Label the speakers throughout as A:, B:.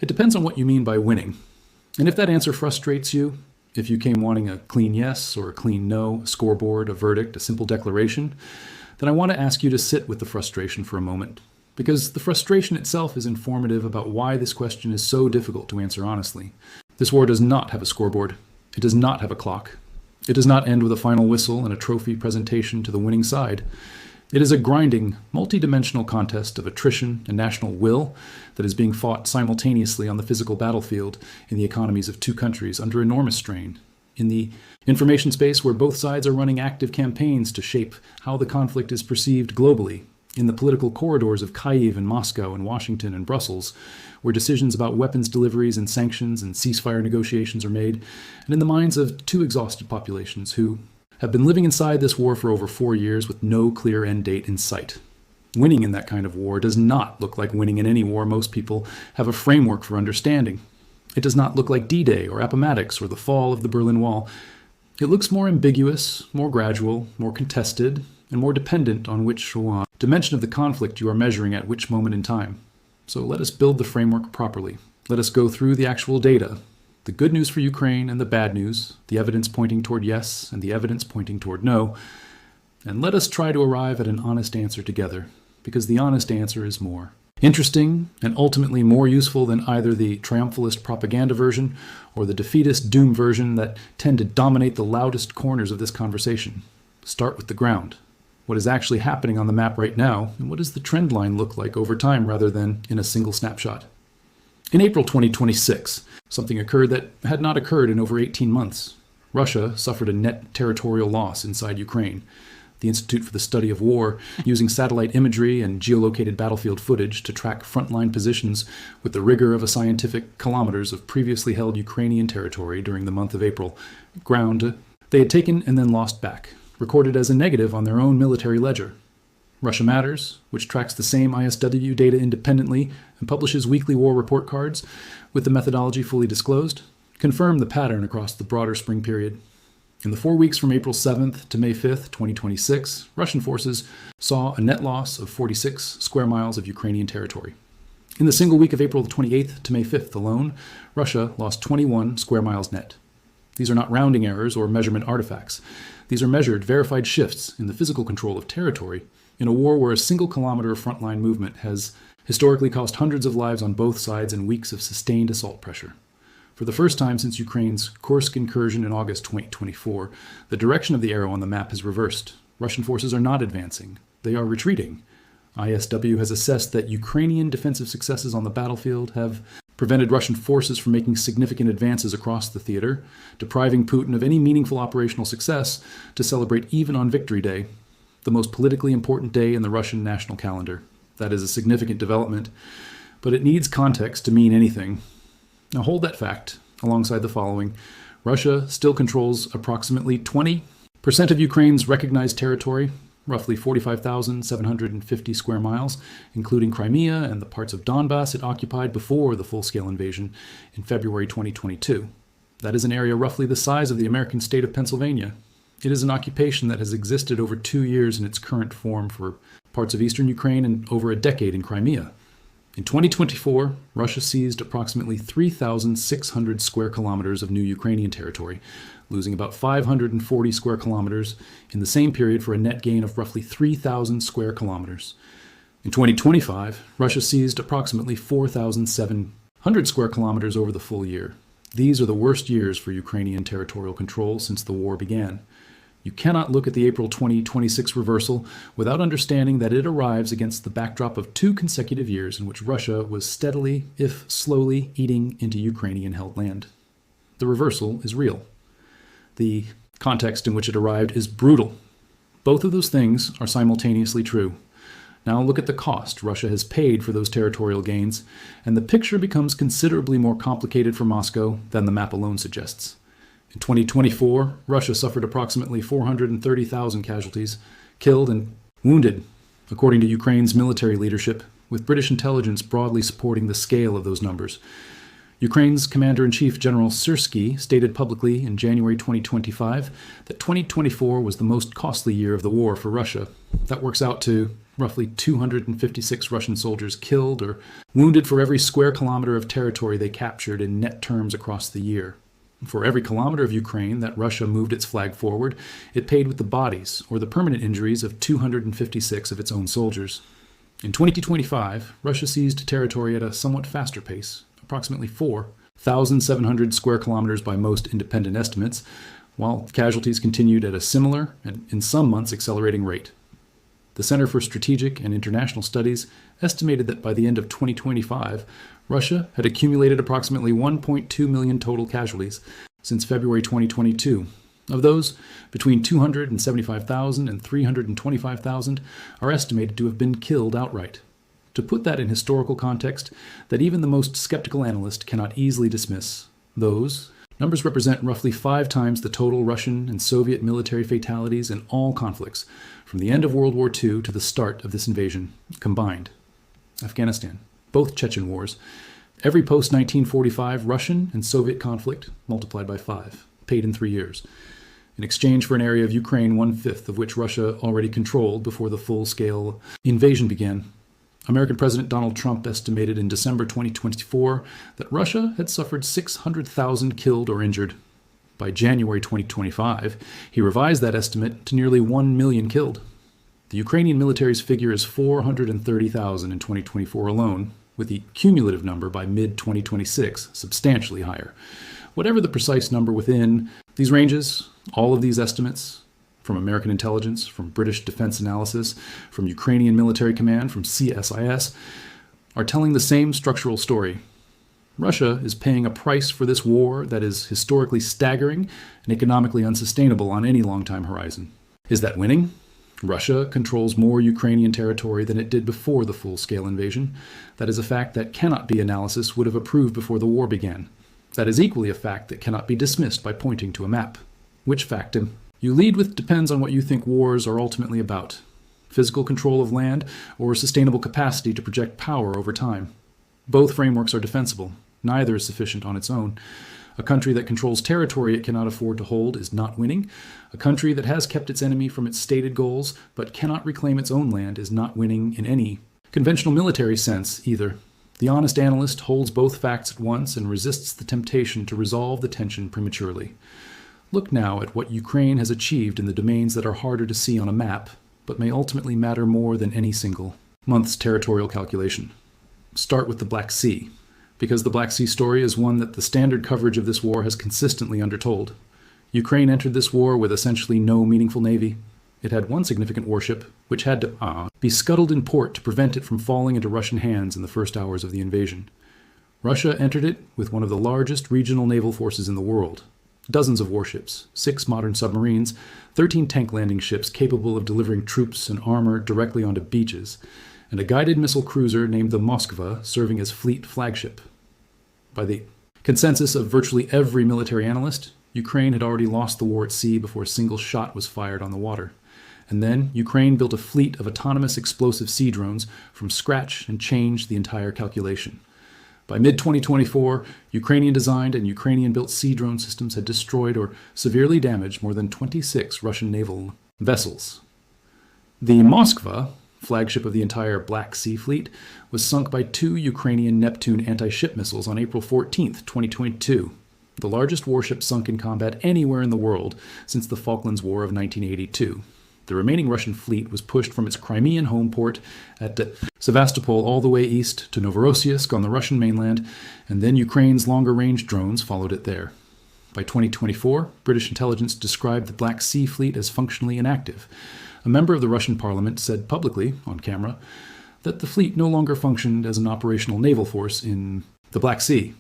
A: It depends on what you mean by winning. And if that answer frustrates you, if you came wanting a clean yes or a clean no, a scoreboard, a verdict, a simple declaration, then I want to ask you to sit with the frustration for a moment. Because the frustration itself is informative about why this question is so difficult to answer honestly. This war does not have a scoreboard. It does not have a clock. It does not end with a final whistle and a trophy presentation to the winning side. It is a grinding, multi-dimensional contest of attrition and national will that is being fought simultaneously on the physical battlefield in the economies of two countries under enormous strain, in the information space where both sides are running active campaigns to shape how the conflict is perceived globally, in the political corridors of Kyiv and Moscow and Washington and Brussels, where decisions about weapons deliveries and sanctions and ceasefire negotiations are made, and in the minds of two exhausted populations who have been living inside this war for over 4 years with no clear end date in sight. Winning in that kind of war does not look like winning in any war most people have a framework for understanding. It does not look like D-Day or Appomattox or the fall of the Berlin Wall. It looks more ambiguous, more gradual, more contested, and more dependent on which dimension of the conflict you are measuring at which moment in time. So let us build the framework properly. Let us go through the actual data, the good news for Ukraine and the bad news, the evidence pointing toward yes and the evidence pointing toward no, and let us try to arrive at an honest answer together, because the honest answer is more interesting and ultimately more useful than either the triumphalist propaganda version or the defeatist doom version that tend to dominate the loudest corners of this conversation. Start with the ground. What is actually happening on the map right now, and what does the trend line look like over time rather than in a single snapshot? In April 2026, something occurred that had not occurred in over 18 months. Russia suffered a net territorial loss inside Ukraine. The Institute for the Study of War, using satellite imagery and geolocated battlefield footage to track frontline positions with the rigor of a scientific kilometers of previously held Ukrainian territory during the month of April, ground they had taken and then lost back, recorded as a negative on their own military ledger. Russia Matters, which tracks the same ISW data independently and publishes weekly war report cards with the methodology fully disclosed, confirmed the pattern across the broader spring period. In the 4 weeks from April 7th to May 5th, 2026, Russian forces saw a net loss of 46 square miles of Ukrainian territory. In the single week of April 28th to May 5th alone, Russia lost 21 square miles net. These are not rounding errors or measurement artifacts. These are measured, verified shifts in the physical control of territory in a war where a single kilometer of frontline movement has historically cost hundreds of lives on both sides and weeks of sustained assault pressure. For the first time since Ukraine's Kursk incursion in August 2024, the direction of the arrow on the map has reversed. Russian forces are not advancing. They are retreating. ISW has assessed that Ukrainian defensive successes on the battlefield have prevented Russian forces from making significant advances across the theater, depriving Putin of any meaningful operational success to celebrate even on Victory Day, the most politically important day in the Russian national calendar. That is a significant development, but it needs context to mean anything. Now hold that fact alongside the following. Russia still controls approximately 20% of Ukraine's recognized territory, roughly 45,750 square miles, including Crimea and the parts of Donbass it occupied before the full-scale invasion in February 2022. That is an area roughly the size of the American state of Pennsylvania. It is an occupation that has existed over 2 years in its current form for parts of eastern Ukraine and over a decade in Crimea. In 2024, Russia seized approximately 3,600 square kilometers of new Ukrainian territory, losing about 540 square kilometers in the same period for a net gain of roughly 3,000 square kilometers. In 2025, Russia seized approximately 4,700 square kilometers over the full year. These are the worst years for Ukrainian territorial control since the war began. You cannot look at the April 2026 reversal without understanding that it arrives against the backdrop of 2 consecutive years in which Russia was steadily, if slowly, eating into Ukrainian-held land. The reversal is real. The context in which it arrived is brutal. Both of those things are simultaneously true. Now look at the cost Russia has paid for those territorial gains, and the picture becomes considerably more complicated for Moscow than the map alone suggests. In 2024, Russia suffered approximately 430,000 casualties, killed and wounded, according to Ukraine's military leadership, with British intelligence broadly supporting the scale of those numbers. Ukraine's Commander-in-Chief General Syrskyi stated publicly in January 2025 that 2024 was the most costly year of the war for Russia. That works out to roughly 256 Russian soldiers killed or wounded for every square kilometer of territory they captured in net terms across the year. For every kilometer of Ukraine that Russia moved its flag forward, it paid with the bodies or the permanent injuries of 256 of its own soldiers. In 2025, Russia seized territory at a somewhat faster pace, approximately 4,700 square kilometers by most independent estimates, while casualties continued at a similar, and in some months accelerating rate. The Center for Strategic and International Studies estimated that by the end of 2025, Russia had accumulated approximately 1.2 million total casualties since February 2022. Of those, between 275,000 and 325,000 are estimated to have been killed outright. To put that in historical context that even the most skeptical analyst cannot easily dismiss, those numbers represent roughly 5 times the total Russian and Soviet military fatalities in all conflicts, from the end of World War II to the start of this invasion, combined. Afghanistan, both Chechen wars, every post-1945 Russian and Soviet conflict multiplied by 5, paid in 3 years, in exchange for an area of Ukraine 1/5 of which Russia already controlled before the full-scale invasion began. American President Donald Trump estimated in December 2024 that Russia had suffered 600,000 killed or injured. By January 2025, he revised that estimate to nearly 1 million killed. The Ukrainian military's figure is 430,000 in 2024 alone, with the cumulative number by mid-2026 substantially higher. Whatever the precise number within these ranges, all of these estimates, from American intelligence, from British defense analysis, from Ukrainian military command, from CSIS, are telling the same structural story. Russia is paying a price for this war that is historically staggering and economically unsustainable on any long-time horizon. Is that winning? Russia controls more Ukrainian territory than it did before the full-scale invasion. That is a fact that cannot be analysis would have approved before the war began. That is equally a fact that cannot be dismissed by pointing to a map. Which factum you lead with depends on what you think wars are ultimately about: physical control of land or sustainable capacity to project power over time. Both frameworks are defensible. Neither is sufficient on its own. A country that controls territory it cannot afford to hold is not winning. A country that has kept its enemy from its stated goals but cannot reclaim its own land is not winning in any conventional military sense either. The honest analyst holds both facts at once and resists the temptation to resolve the tension prematurely. Look now at what Ukraine has achieved in the domains that are harder to see on a map, but may ultimately matter more than any single month's territorial calculation. Start with the Black Sea, because the Black Sea story is one that the standard coverage of this war has consistently undertold. Ukraine entered this war with essentially no meaningful navy. It had one significant warship, which had to be scuttled in port to prevent it from falling into Russian hands in the first hours of the invasion. Russia entered it with one of the largest regional naval forces in the world. Dozens of warships, 6 modern submarines, 13 tank landing ships capable of delivering troops and armor directly onto beaches, and a guided missile cruiser named the Moskva serving as fleet flagship. By the consensus of virtually every military analyst, Ukraine had already lost the war at sea before a single shot was fired on the water. And then Ukraine built a fleet of autonomous explosive sea drones from scratch and changed the entire calculation. By mid-2024, Ukrainian-designed and Ukrainian-built sea drone systems had destroyed or severely damaged more than 26 Russian naval vessels. The Moskva, flagship of the entire Black Sea Fleet, was sunk by 2 Ukrainian Neptune anti-ship missiles on April 14, 2022, the largest warship sunk in combat anywhere in the world since the Falklands War of 1982. The remaining Russian fleet was pushed from its Crimean home port at Sevastopol all the way east to Novorossiysk on the Russian mainland, and then Ukraine's longer-range drones followed it there. By 2024, British intelligence described the Black Sea Fleet as functionally inactive. A member of the Russian parliament said publicly, on camera, that the fleet no longer functioned as an operational naval force in the Black Sea.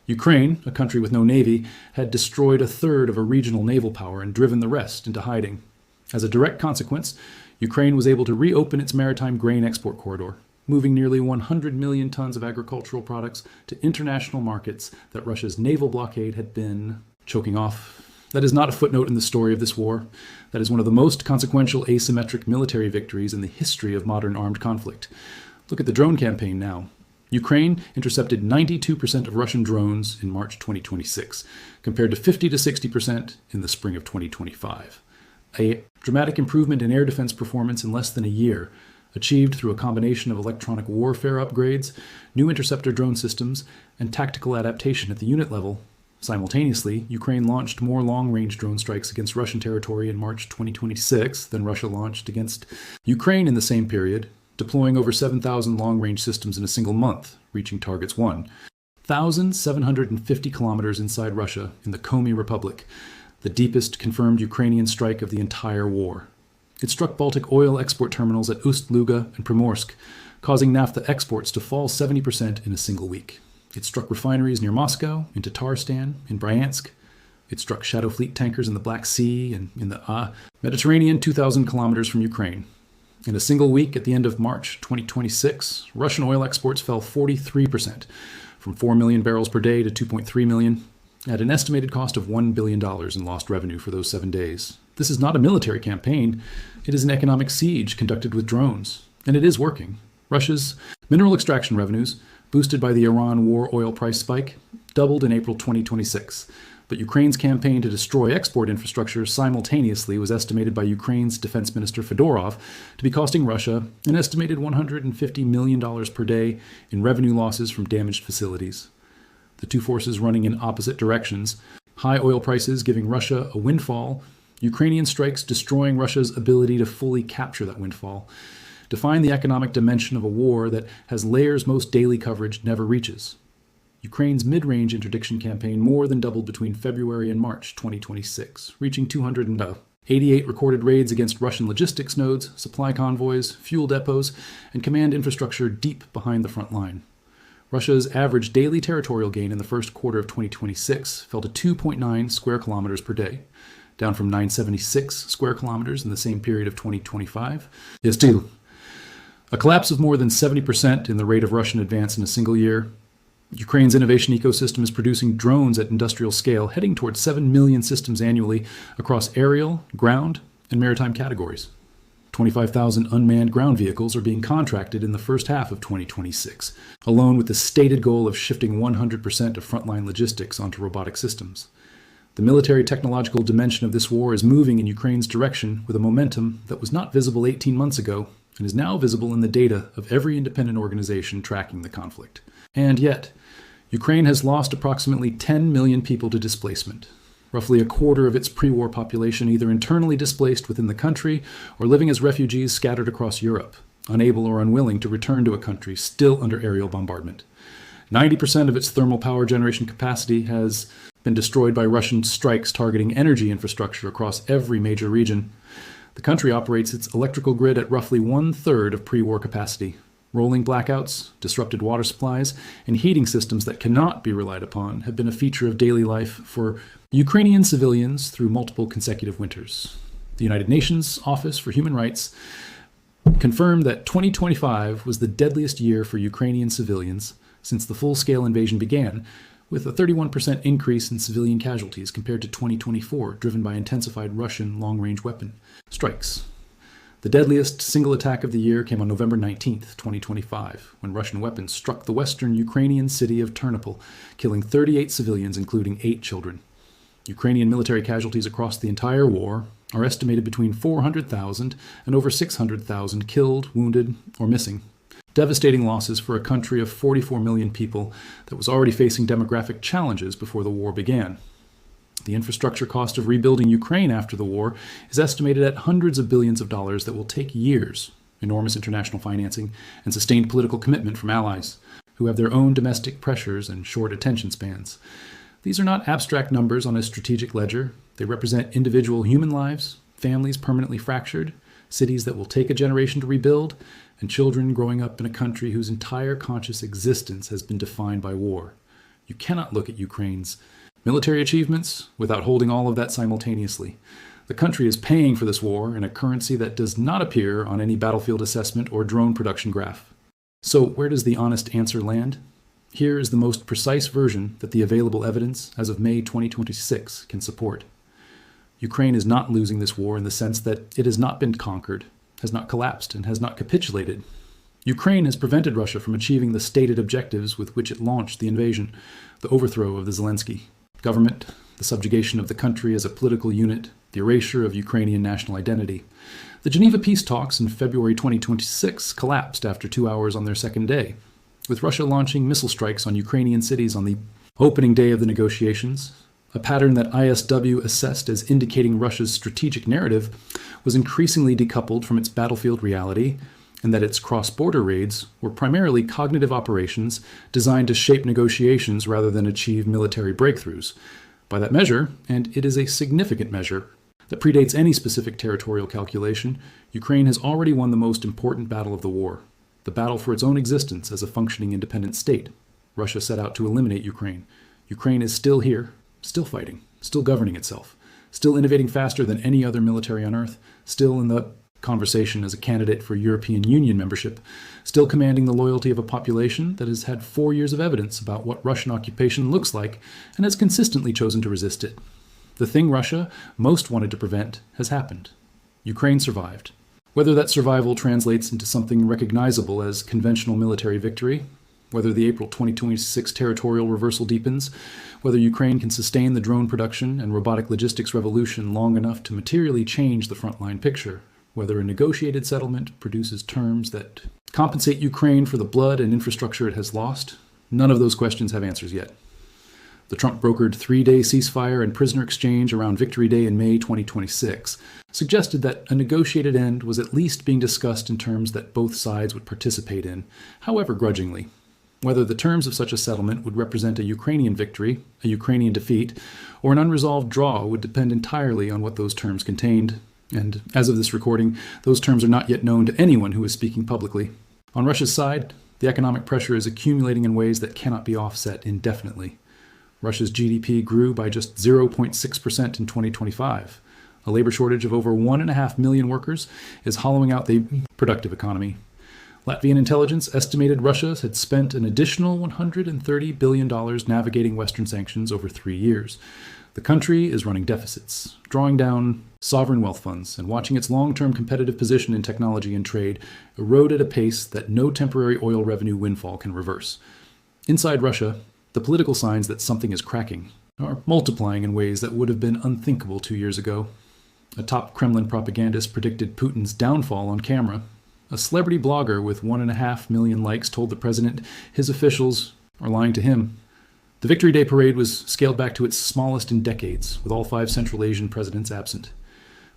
A: Ukraine, a country with no navy, had destroyed a third of a regional naval power and driven the rest into hiding. As a direct consequence, Ukraine was able to reopen its maritime grain export corridor, moving nearly 100 million tons of agricultural products to international markets that Russia's naval blockade had been choking off. That is not a footnote in the story of this war. That is one of the most consequential asymmetric military victories in the history of modern armed conflict. Look at the drone campaign now. Ukraine intercepted 92% of Russian drones in March 2026, compared to 50 to 60% in the spring of 2025. A dramatic improvement in air defense performance in less than a year, achieved through a combination of electronic warfare upgrades, new interceptor drone systems, and tactical adaptation at the unit level. Simultaneously, Ukraine launched more long-range drone strikes against Russian territory in March 2026 than Russia launched against Ukraine in the same period, deploying over 7,000 long-range systems in a single month, reaching targets won. 1,750 kilometers inside Russia in the Komi Republic, the deepest confirmed Ukrainian strike of the entire war. It struck Baltic oil export terminals at Ust-Luga and Primorsk, causing naphtha exports to fall 70% in a single week. It struck refineries near Moscow, in Tatarstan, in Bryansk. It struck Shadow Fleet tankers in the Black Sea and in the Mediterranean 2,000 kilometers from Ukraine. In a single week at the end of March 2026, Russian oil exports fell 43%, from 4 million barrels per day to 2.3 million, at an estimated cost of $1 billion in lost revenue for those 7 days. This is not a military campaign. It is an economic siege conducted with drones. And it is working. Russia's mineral extraction revenues, boosted by the Iran war oil price spike, doubled in April 2026. But Ukraine's campaign to destroy export infrastructure simultaneously was estimated by Ukraine's Defense Minister Fedorov to be costing Russia an estimated $150 million per day in revenue losses from damaged facilities. The two forces running in opposite directions, high oil prices giving Russia a windfall, Ukrainian strikes destroying Russia's ability to fully capture that windfall, define the economic dimension of a war that has layers most daily coverage never reaches. Ukraine's mid-range interdiction campaign more than doubled between February and March 2026, reaching 288 recorded raids against Russian logistics nodes, supply convoys, fuel depots, and command infrastructure deep behind the front line. Russia's average daily territorial gain in the first quarter of 2026 fell to 2.9 square kilometers per day, down from 976 square kilometers in the same period of 2025. Still, a collapse of more than 70% in the rate of Russian advance in a single year. Ukraine's innovation ecosystem is producing drones at industrial scale, heading towards 7 million systems annually across aerial, ground, and maritime categories. 25,000 unmanned ground vehicles are being contracted in the first half of 2026, alone with the stated goal of shifting 100% of frontline logistics onto robotic systems. The military technological dimension of this war is moving in Ukraine's direction with a momentum that was not visible 18 months ago and is now visible in the data of every independent organization tracking the conflict. And yet, Ukraine has lost approximately 10 million people to displacement, roughly a quarter of its pre-war population either internally displaced within the country or living as refugees scattered across Europe, unable or unwilling to return to a country still under aerial bombardment. 90% of its thermal power generation capacity has been destroyed by Russian strikes targeting energy infrastructure across every major region. The country operates its electrical grid at roughly 1/3 of pre-war capacity. Rolling blackouts, disrupted water supplies, and heating systems that cannot be relied upon have been a feature of daily life for Ukrainian civilians through multiple consecutive winters. The United Nations Office for Human Rights confirmed that 2025 was the deadliest year for Ukrainian civilians since the full-scale invasion began, with a 31% increase in civilian casualties compared to 2024, driven by intensified Russian long-range weapon strikes. The deadliest single attack of the year came on November 19, 2025, when Russian weapons struck the western Ukrainian city of Ternopil, killing 38 civilians, including 8 children. Ukrainian military casualties across the entire war are estimated between 400,000 and over 600,000 killed, wounded, or missing. Devastating losses for a country of 44 million people that was already facing demographic challenges before the war began. The infrastructure cost of rebuilding Ukraine after the war is estimated at hundreds of billions of dollars that will take years, enormous international financing, and sustained political commitment from allies, who have their own domestic pressures and short attention spans. These are not abstract numbers on a strategic ledger. They represent individual human lives, families permanently fractured, cities that will take a generation to rebuild, and children growing up in a country whose entire conscious existence has been defined by war. You cannot look at Ukraine's military achievements without holding all of that simultaneously. The country is paying for this war in a currency that does not appear on any battlefield assessment or drone production graph. So where does the honest answer land? Here is the most precise version that the available evidence as of May 2026 can support. Ukraine is not losing this war in the sense that it has not been conquered, has not collapsed, and has not capitulated. Ukraine has prevented Russia from achieving the stated objectives with which it launched the invasion, the overthrow of the Zelensky government, the subjugation of the country as a political unit, the erasure of Ukrainian national identity. The Geneva peace talks in February 2026 collapsed after 2 hours on their second day, with Russia launching missile strikes on Ukrainian cities on the opening day of the negotiations. A pattern that ISW assessed as indicating Russia's strategic narrative was increasingly decoupled from its battlefield reality, and that its cross-border raids were primarily cognitive operations designed to shape negotiations rather than achieve military breakthroughs. By that measure, and it is a significant measure that predates any specific territorial calculation, Ukraine has already won the most important battle of the war, the battle for its own existence as a functioning independent state. Russia set out to eliminate Ukraine. Ukraine is still here, still fighting, still governing itself, still innovating faster than any other military on Earth, still in the conversation as a candidate for European Union membership, still commanding the loyalty of a population that has had 4 years of evidence about what Russian occupation looks like and has consistently chosen to resist it. The thing Russia most wanted to prevent has happened. Ukraine survived. Whether that survival translates into something recognizable as conventional military victory, whether the April 2026 territorial reversal deepens, whether Ukraine can sustain the drone production and robotic logistics revolution long enough to materially change the frontline picture, whether a negotiated settlement produces terms that compensate Ukraine for the blood and infrastructure it has lost, none of those questions have answers yet. The Trump-brokered 3-day ceasefire and prisoner exchange around Victory Day in May 2026 suggested that a negotiated end was at least being discussed in terms that both sides would participate in, however grudgingly. Whether the terms of such a settlement would represent a Ukrainian victory, a Ukrainian defeat, or an unresolved draw would depend entirely on what those terms contained. And as of this recording, those terms are not yet known to anyone who is speaking publicly. On Russia's side, the economic pressure is accumulating in ways that cannot be offset indefinitely. Russia's GDP grew by just 0.6% in 2025. A labor shortage of over 1.5 million workers is hollowing out the productive economy. Latvian intelligence estimated Russia had spent an additional $130 billion navigating Western sanctions over 3 years. The country is running deficits, drawing down sovereign wealth funds, and watching its long-term competitive position in technology and trade erode at a pace that no temporary oil revenue windfall can reverse. Inside Russia, the political signs that something is cracking are multiplying in ways that would have been unthinkable 2 years ago. A top Kremlin propagandist predicted Putin's downfall on camera. A celebrity blogger with 1.5 million likes told the president his officials are lying to him. The Victory Day parade was scaled back to its smallest in decades, with all 5 Central Asian presidents absent.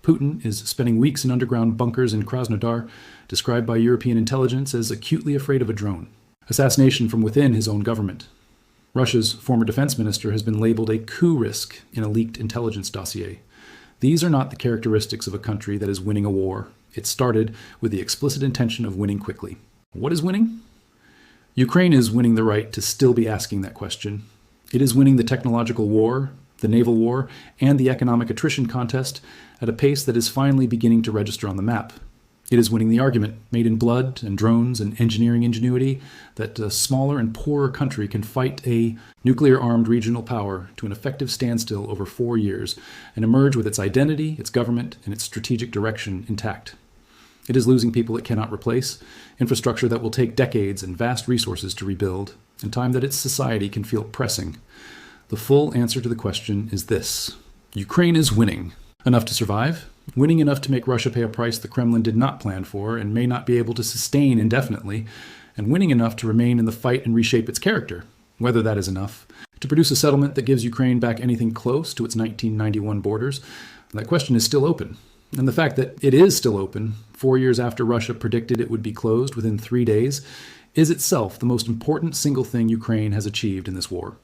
A: Putin is spending weeks in underground bunkers in Krasnodar, described by European intelligence as acutely afraid of a drone. Assassination from within his own government. Russia's former defense minister has been labeled a coup risk in a leaked intelligence dossier. These are not the characteristics of a country that is winning a war. It started with the explicit intention of winning quickly. What is winning? Ukraine is winning the right to still be asking that question. It is winning the technological war, the naval war, and the economic attrition contest at a pace that is finally beginning to register on the map. It is winning the argument, made in blood and drones and engineering ingenuity, that a smaller and poorer country can fight a nuclear-armed regional power to an effective standstill over 4 years and emerge with its identity, its government, and its strategic direction intact. It is losing people it cannot replace, infrastructure that will take decades and vast resources to rebuild, and time that its society can feel pressing. The full answer to the question is this: Ukraine is winning. Enough to survive, winning enough to make Russia pay a price the Kremlin did not plan for and may not be able to sustain indefinitely, and winning enough to remain in the fight and reshape its character, whether that is enough, to produce a settlement that gives Ukraine back anything close to its 1991 borders. That question is still open. And the fact that it is still open, 4 years after Russia predicted it would be closed within 3 days, is itself the most important single thing Ukraine has achieved in this war.